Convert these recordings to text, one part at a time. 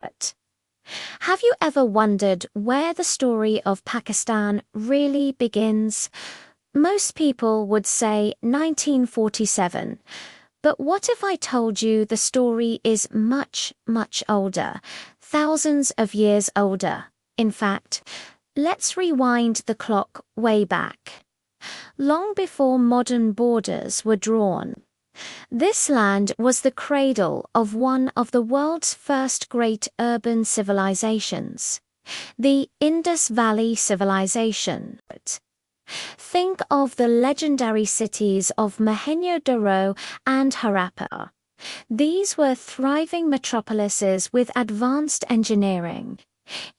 But have you ever wondered where the story of Pakistan really begins? Most people would say 1947. But what if I told you the story is much, much older, thousands of years older? In fact, let's rewind the clock way back. Long before modern borders were drawn, this land was the cradle of one of the world's first great urban civilizations, the Indus Valley Civilization. Think of the legendary cities of Mohenjo-daro and Harappa. These were thriving metropolises with advanced engineering,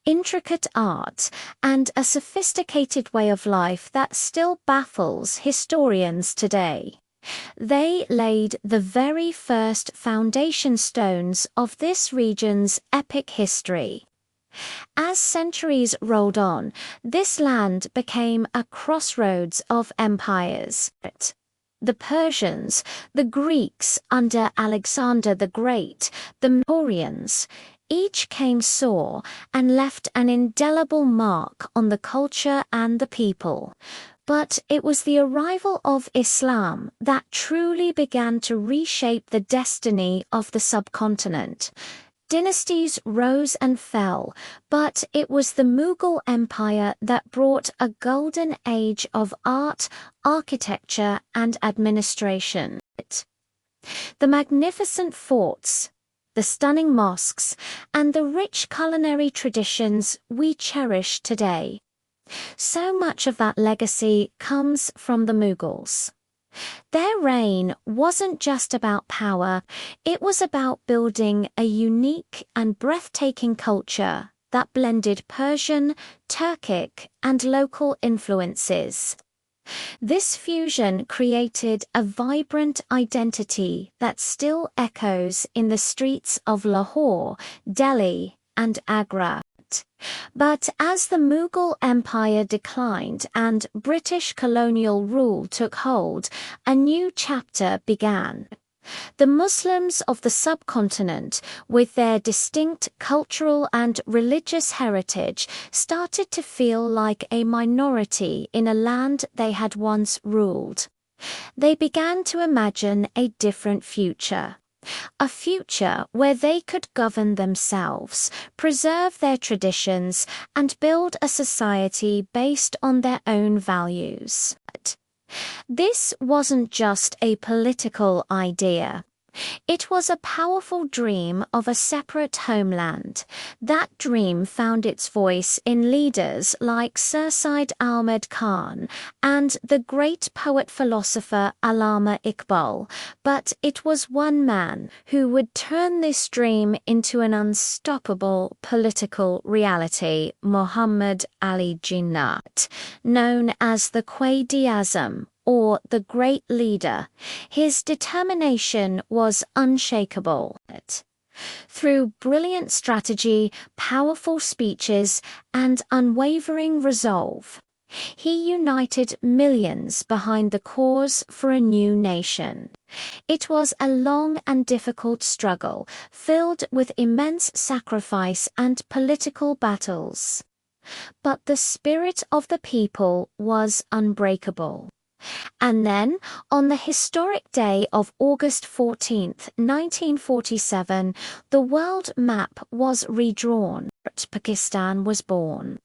intricate art, and a sophisticated way of life that still baffles historians today. They laid the very first foundation stones of this region's epic history. As centuries rolled on, this land became a crossroads of empires. The Persians, the Greeks under Alexander the Great, the Mauryans, each came saw and left an indelible mark on the culture and the people. But it was the arrival of Islam that truly began to reshape the destiny of the subcontinent. Dynasties rose and fell, but it was the Mughal Empire that brought a golden age of art, architecture, and administration. The magnificent forts, the stunning mosques, and the rich culinary traditions we cherish today. So much of that legacy comes from the Mughals. Their reign wasn't just about power, it was about building a unique and breathtaking culture that blended Persian, Turkic, and local influences. This fusion created a vibrant identity that still echoes in the streets of Lahore, Delhi, and Agra. But as the Mughal Empire declined and British colonial rule took hold, a new chapter began. The Muslims of the subcontinent, with their distinct cultural and religious heritage, started to feel like a minority in a land they had once ruled. They began to imagine a different future. A future where they could govern themselves, preserve their traditions, and build a society based on their own values. This wasn't just a political idea. It was a powerful dream of a separate homeland. That dream found its voice in leaders like Sir Syed Ahmed Khan and the great poet-philosopher Allama Iqbal, but it was one man who would turn this dream into an unstoppable political reality, Muhammad Ali Jinnah, known as the Quaid-e-Azam, or the great leader. His determination was unshakable. Through brilliant strategy, powerful speeches, and unwavering resolve, he united millions behind the cause for a new nation. It was a long and difficult struggle, filled with immense sacrifice and political battles. But the spirit of the people was unbreakable. And then, on the historic day of August 14th, 1947, the world map was redrawn. Pakistan was born.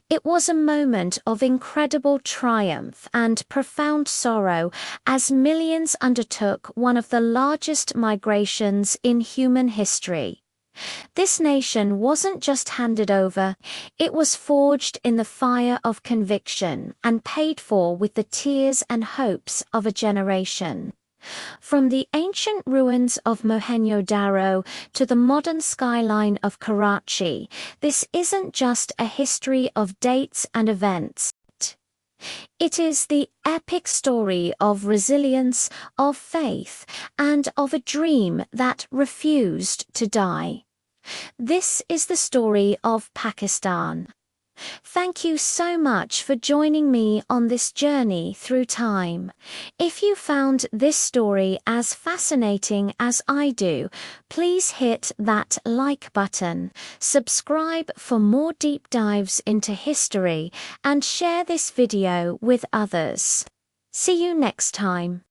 It was a moment of incredible triumph and profound sorrow as millions undertook one of the largest migrations in human history. This nation wasn't just handed over, it was forged in the fire of conviction and paid for with the tears and hopes of a generation. From the ancient ruins of Mohenjo-daro to the modern skyline of Karachi, this isn't just a history of dates and events. It is the epic story of resilience, of faith, and of a dream that refused to die. This is the story of Pakistan, Thank you so much for joining me on this journey through time. If you found this story as fascinating as I do, please hit that like button, subscribe for more deep dives into history, and share this video with others. See you next time.